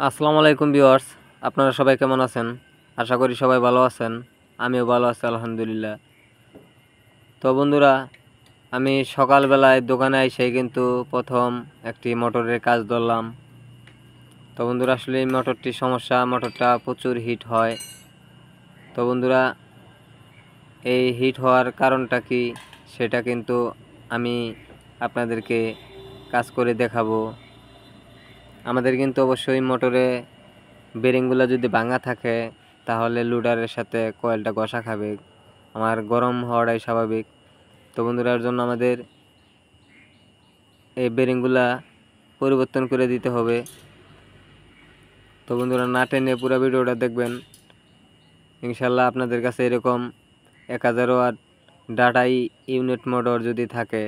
আসসালামু আলাইকুম ভিউয়ার্স, আপনারা সবাই কেমন আছেন? আশা করি সবাই ভালো আছেন। আমিও ভালো আছি আলহামদুলিল্লাহ। তো বন্ধুরা, আমি সকালবেলায় দোকানে এসে কিন্তু প্রথম একটি মোটরের কাজ ধরলাম। তো বন্ধুরা, আসলে এই মোটরটির সমস্যা, মোটরটা প্রচুর হিট হয়। তো বন্ধুরা, এই হিট হওয়ার কারণটা কি সেটা কিন্তু আমি আপনাদেরকে কাজ করে দেখাবো। আমাদের কিন্তু অবশ্যই মোটরে বেরিংগুলো যদি ভাঙা থাকে তাহলে লোডারের সাথে কয়েলটা ঘষা খাবে, আমার গরম হওয়াটাই স্বাভাবিক। তো বন্ধুরা, এর জন্য আমাদের এই বেরিংগুলা পরিবর্তন করে দিতে হবে। তো বন্ধুরা, না টেনে পুরো ভিডিওটা দেখবেন। ইনশাল্লাহ আপনাদের কাছে এরকম 1000 ওয়াট ডাটা ইউনিট মোটর যদি থাকে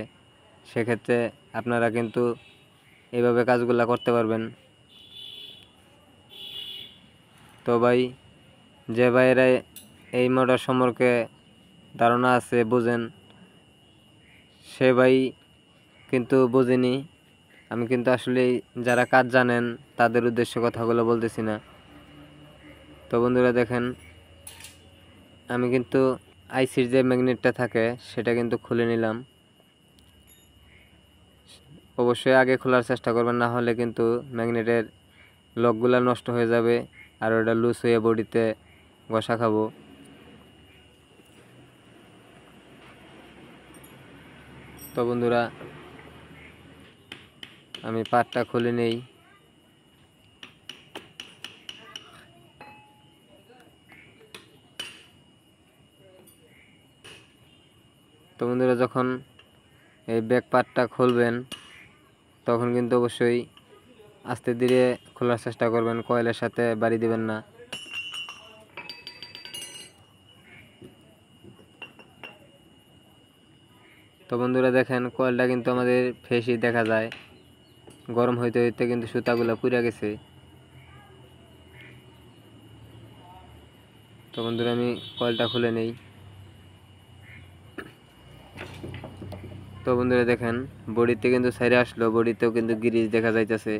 সেক্ষেত্রে আপনারা কিন্তু এইভাবে কাজগুলা করতে পারবেন। তো ভাই, যে ভাইয়েরা এই মোটর সম্পর্কে ধারণা আছে, বুঝেন, সে ভাই কিন্তু বুঝিনি। আমি কিন্তু আসলে যারা কাজ জানেন তাদের উদ্দেশ্যে কথাগুলো বলতেছি না। তো বন্ধুরা দেখেন, আমি কিন্তু আইসির যে ম্যাগনেটটা থাকে সেটা কিন্তু খুলে নিলাম। অবশ্যই আগে খোলার চেষ্টা করবেন, না হলে কিন্তু ম্যাগনেটের লকগুলো নষ্ট হয়ে যাবে আর ওটা লুজ হয়ে বডিতে ঘষা খাবো। তো বন্ধুরা, আমি পাটটা খুলে নেই। তো বন্ধুরা, যখন এই ব্যাক পার্টটা খুলবেন তখন কিন্তু অবশ্যই আস্তে ধীরে খোলার চেষ্টা করবেন, কয়েলের সাথে বাড়ি দিবেন না। তো বন্ধুরা দেখেন, কয়েলটা কিন্তু আমাদের ফেসই দেখা যায়, গরম হইতে হইতে কিন্তু সুতাগুলো পুড়ে গেছে। তো বন্ধুরা, আমি কয়েলটা খুলে নেই। তো বন্ধুরা দেখেন, বডিতে কিন্তু সাইডে আসলো, বডিতেও কিন্তু গ্রিজ দেখা যাইতেছে।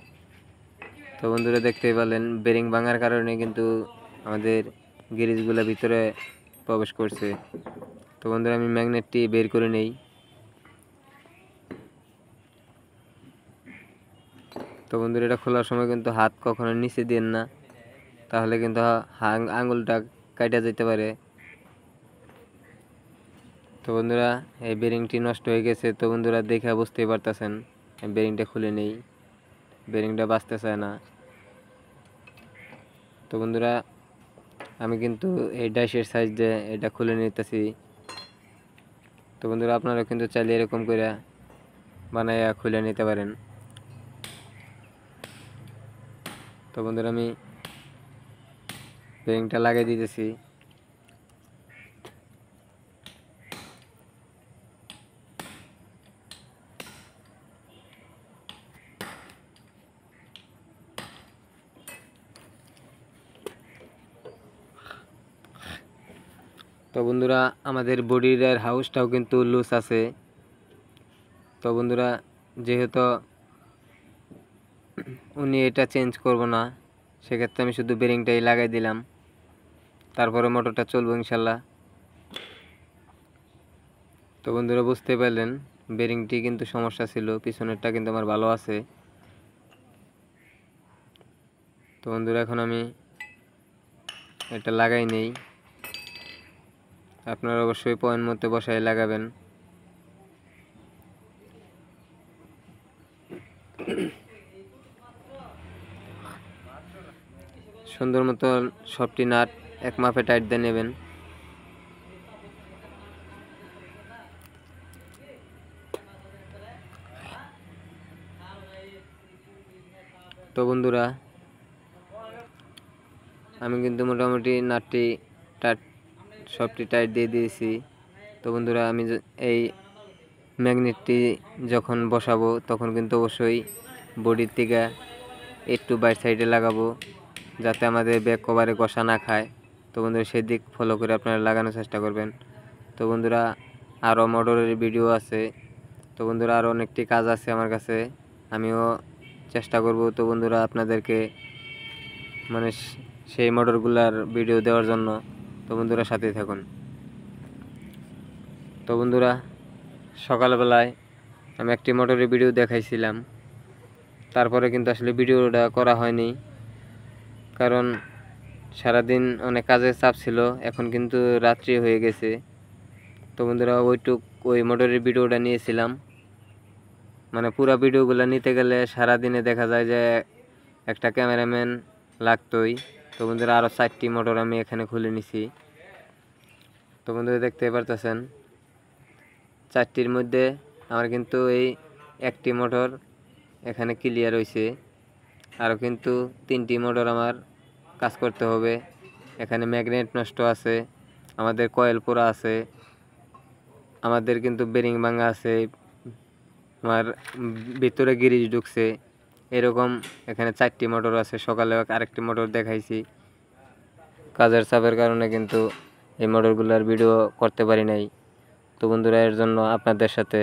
তো বন্ধুরা দেখতেই পেলেন, বেরিং ভাঙার কারণে কিন্তু আমাদের গ্রিজগুলো ভিতরে প্রবেশ করছে। তো বন্ধুরা, আমি ম্যাগনেটটি বের করে নেই। তো বন্ধুরা, এটা খোলার সময় কিন্তু হাত কখনো নিচে দিন না, তাহলে কিন্তু আঙুলটা কাটা যেতে পারে। তো বন্ধুরা, এই বেরিংটি নষ্ট হয়ে গেছে। তো বন্ধুরা, দেখে বুঝতেই পারতেছেন, বেরিংটা খুলে নেই, বেরিংটা বাঁচতে চায় না। তো বন্ধুরা, আমি কিন্তু এই ডাইসের সাইজ দিয়ে এটা খুলে নিতেছি। তো বন্ধুরা, আপনারা কিন্তু চাইলে এরকম করে বানাইয়া খুলে নিতে পারেন। তো বন্ধুরা, আমি বেরিংটা লাগিয়ে দিতেছি। তো বন্ধুরা, আমাদের বডির হাউসটাও কিন্তু লুজ আছে। তো বন্ধুরা, যেহেতু উনি এটা চেঞ্জ করব না, সেক্ষেত্রে আমি শুধু বেরিংটাই লাগাই দিলাম, তারপরে মোটরটা চলবো ইনশাল্লাহ। তো বন্ধুরা, বুঝতে পারলেন বেরিংটি কিন্তু সমস্যা ছিল, পিছনেরটা কিন্তু আমার ভালো আছে। তো বন্ধুরা, এখন আমি এটা লাগাই নেই। আপনারা অবশ্যই পয়েন্ট মতো বসায় লাগাবেন। সুন্দর মতো সবটি নাট এক মাপে টাইট দিয়ে নেবেন। তো বন্ধুরা, আমি কিন্তু মোটামুটি নাটটি সবটি টাইট দিয়ে দিয়েছি। তো বন্ধুরা, আমি এই ম্যাগনেটটি যখন বসাবো তখন কিন্তু অবশ্যই বডির থেকে একটু বাইর সাইডে লাগাবো, যাতে আমাদের ব্যাক কভারে ঘষা না খায়। তো বন্ধুরা, সেই দিক ফলো করে আপনারা লাগানোর চেষ্টা করবেন। তো বন্ধুরা, আরও মোটরের ভিডিও আছে। তো বন্ধুরা, আরও অনেকটি কাজ আছে আমার কাছে, আমিও চেষ্টা করব তো বন্ধুরা আপনাদেরকে মানে সেই মোটরগুলার ভিডিও দেওয়ার জন্য। তো বন্ধুরা সাথেই থাকুন। তো বন্ধুরা সকালবেলায় আমি একটি মোটরের ভিডিও দেখাইছিলাম, তারপরে কিন্তু আসলে ভিডিওটা করা হয়নি, কারণ সারাদিন অনেক কাজের চাপ ছিল। এখন কিন্তু রাত্রি হয়ে গেছে। তো বন্ধুরা ওই মোটরের ভিডিওটা নিয়েছিলাম, মানে পুরো ভিডিওগুলো নিতে গেলে সারাদিনে দেখা যায় যে একটা ক্যামেরাম্যান লাগতোই। তো বন্ধুরা আরও 4টি মোটর আমি এখানে খুলে নিছি। তো বন্ধুরা দেখতে পারতেছেন 4টির মধ্যে আমার কিন্তু এই একটি মোটর এখানে ক্লিয়ার হয়েছে, আরও কিন্তু 3টি মোটর আমার কাজ করতে হবে। এখানে ম্যাগনেট নষ্ট আছে, আমাদের কয়েল পোড়া আছে, আমাদের কিন্তু বেরিং ভাঙা আছে, আমার ভিতরে গিরিজ ঢুকছে। এরকম এখানে 4টি মোটর আছে। সকালে আরেকটি মোটর দেখাইছি, কাজের চাপের কারণে কিন্তু এই মোটরগুলোর ভিডিও করতে পারি নাই। তো বন্ধুরা এর জন্য আপনাদের সাথে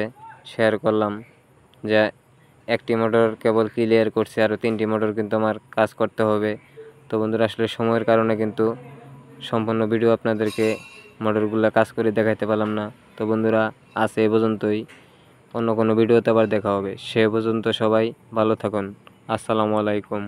শেয়ার করলাম যে একটি মোটর কেবল ক্লিয়ার করছে, আরও 3টি মোটর কিন্তু আমার কাজ করতে হবে। তো বন্ধুরা আসলে সময়ের কারণে কিন্তু সম্পূর্ণ ভিডিও আপনাদেরকে মোটরগুলো কাজ করে দেখাইতে পারলাম না। তো বন্ধুরা আজ এই পর্যন্তই, অন্য কোনো ভিডিওতে আবার দেখা হবে। সে পর্যন্ত সবাই ভালো থাকুন। আসসালামু আলাইকুম।